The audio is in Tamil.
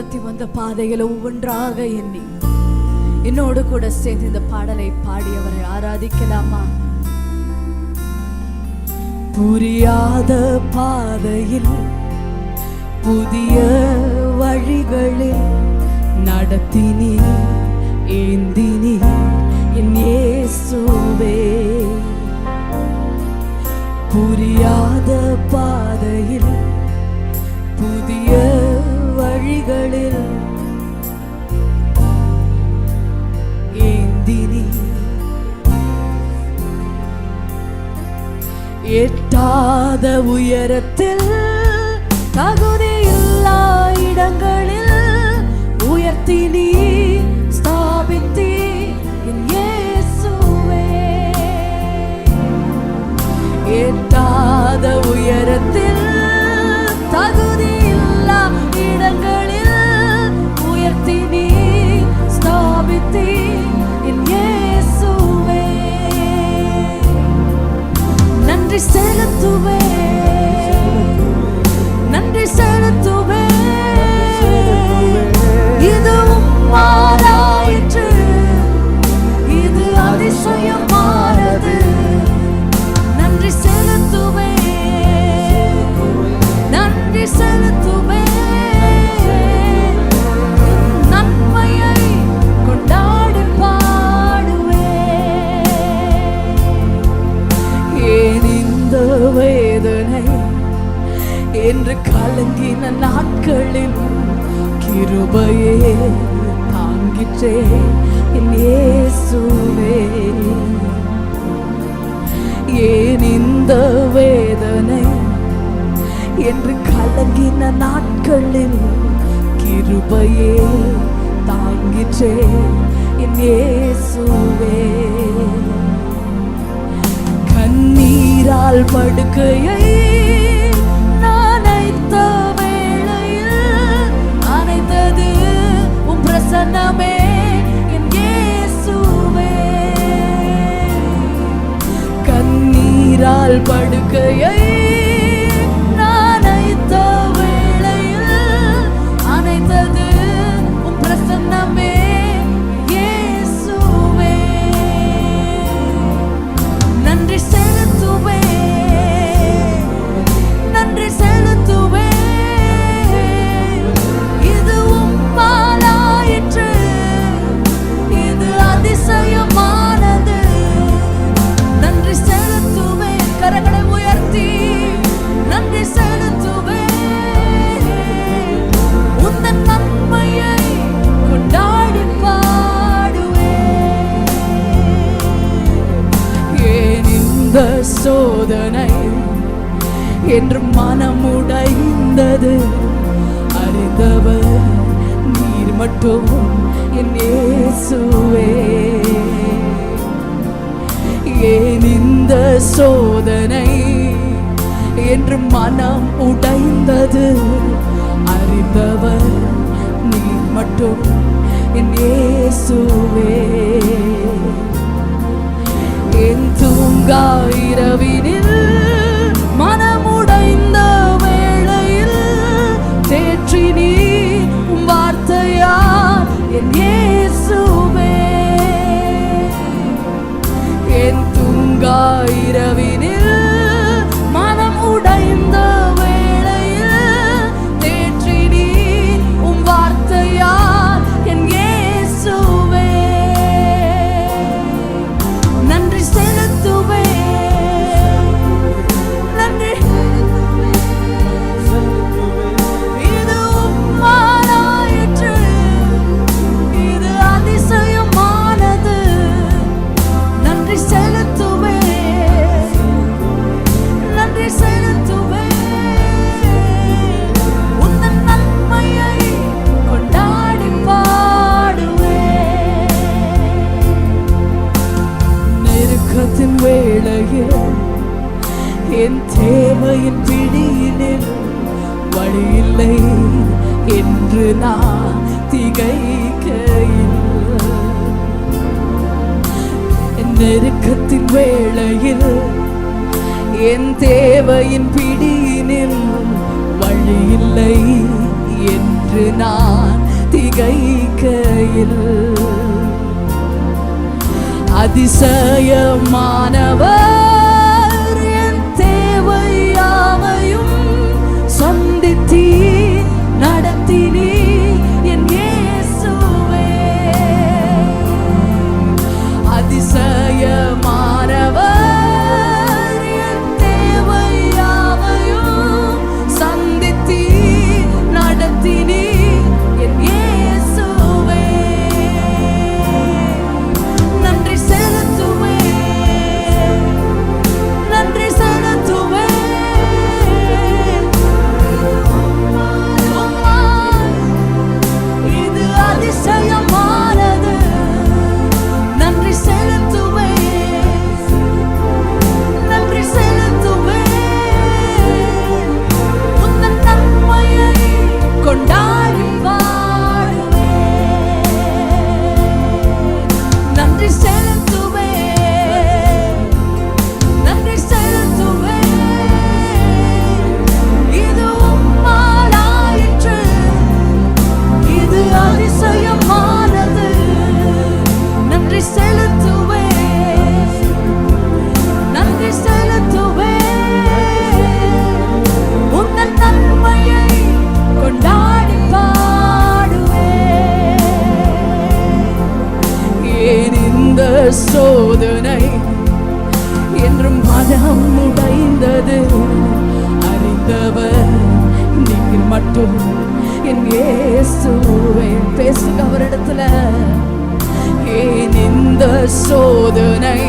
நடத்தி வந்த பாதைகளை ஒவ்வொன்றாக எண்ணி என்னோடு கூட சேர்ந்து இந்த பாடலை பாடி அவரை ஆராதிக்கலாமா? புரியாத பாதையில் புதிய வழிகளில் நடத்தினி ஏந்தினி என் இயேசுவே. புரியாத பாதையில் புதிய வழிகளில் ஏந்தினி எட்டாத உயரத்தில் தகுதியில்லா இடங்களில் உயர்த்தினி ஸ்தாபித்தி என் இயேசுவே. எட்டாத உயரத்தில் தகுதியில்லா இடங்களில் உயர்த்தினி ஸ்தாபித்தி என் இயேசுவே. நன்றி செலுத்துவே, நன்றி செலுத்துவே. இது உம்மாலாயிற்று, இது அதிசயமானது. நன்றி செலுத்துவே, நன்றி செலுத்துவே. நன்மையை கொண்டாடி பாடுவே. ஏன் இந்த வேதனை என்று கலங்கின நாட்களில் கிருபையே தாங்கிற்றே என் இயேசுவே. ஏன் இந்த வேதனை என்று கலங்கின நாட்களில் கிருபையே தாங்கிற்றே என் இயேசுவே. கண்ணீரால் படுக்கையை நனைத்த வேளையில் அனைத்தது உம் பிரசன்னமே என் இயேசுவே. கண்ணீரால் படுக்கையை நனைத்த வேளையில் அனைத்தது உம் பிரசன்னமே இயேசுவே. நன்றி செலுத்துவே, நன்றி செலுத்துவே. இது உம்மாலாயிற்று, இது அதிசயமானது. நன்றி செலுத்துவே. கரங்களை உயர்த்தி நன்றி செலுத்துவே. உந்தன் நன்மையை கொண்டாடி பாடுவே. ஏன் இந்த சோதனை என்று மனமுடைந்தது அறிந்தவர் நீர் மட்டும் என் இயேசுவே. ஏன் இந்த சோதனை என்று மனம் உடைந்தது அறிந்தவர் நீர் மட்டும் என் இயேசுவே. என் தூங்கா இரவினில் மனமுடைந்த வேளையில் தேற்றினி உம் வார்த்தையால் என் இயேசுவே. என் தூங்கா இரவினில் மனம் உடைந்த வேளையில் தேற்றினி உம் வார்த்தையால் என் இயேசுவே. நன்றி செலுத்துவே, நன்றி. இது உம்மாலாயிற்று, இது அதிசயமானது. நன்றி செலுத்துவே, நன்றி செலுத்துவே. உந்தன் நன்மையை கொண்டாடி பாடுவே. நெருக்கத்தின் வேளையில் என் தேவையின் பிடியினில் வழியில்லை என்று நான் திகைக்கையில். நெருக்கத்தின் வேளையில் என் தேவையின் பிடியினில் வழியில்லை என்று நான் திகைக்கையில் அதிசயமானவர் என் தேவையாவையும் சந்தித்தீ நடத்தினீ என் இயேசுவே. அதிசயமானவர் என் தேவையாவையும் சந்தித்தீ நடத்தினீ என் இயேசுவே. நன்றி செலுத்துவேன், நன்றி செலுத்துவேன். இது அதிசயமானது. நன்றி செலுத்துவேன், நன்றி செலுத்துவேன். உந்தன் நன்மையை கொண்டாடி பாடுவேன். நன்றி செலுத்துவேன், நன்றி செலுத்துவேன். இது உம்மாலாயிற்று, இது அதிசயமானது. நன்றி செலுத்துவேன், நன்றி செலுத்துவேன். உந்தன் நன்மையை கொண்டாடி பாடுவேன். ஏன் இந்த சோதனை என்றும் மனம் உடைந்தது? அறிந்தவர் நீங்கள் மட்டும் என் இயேசுவே. பேசுங்க அவரிடத்துல. ஏன் இந்த சோதனை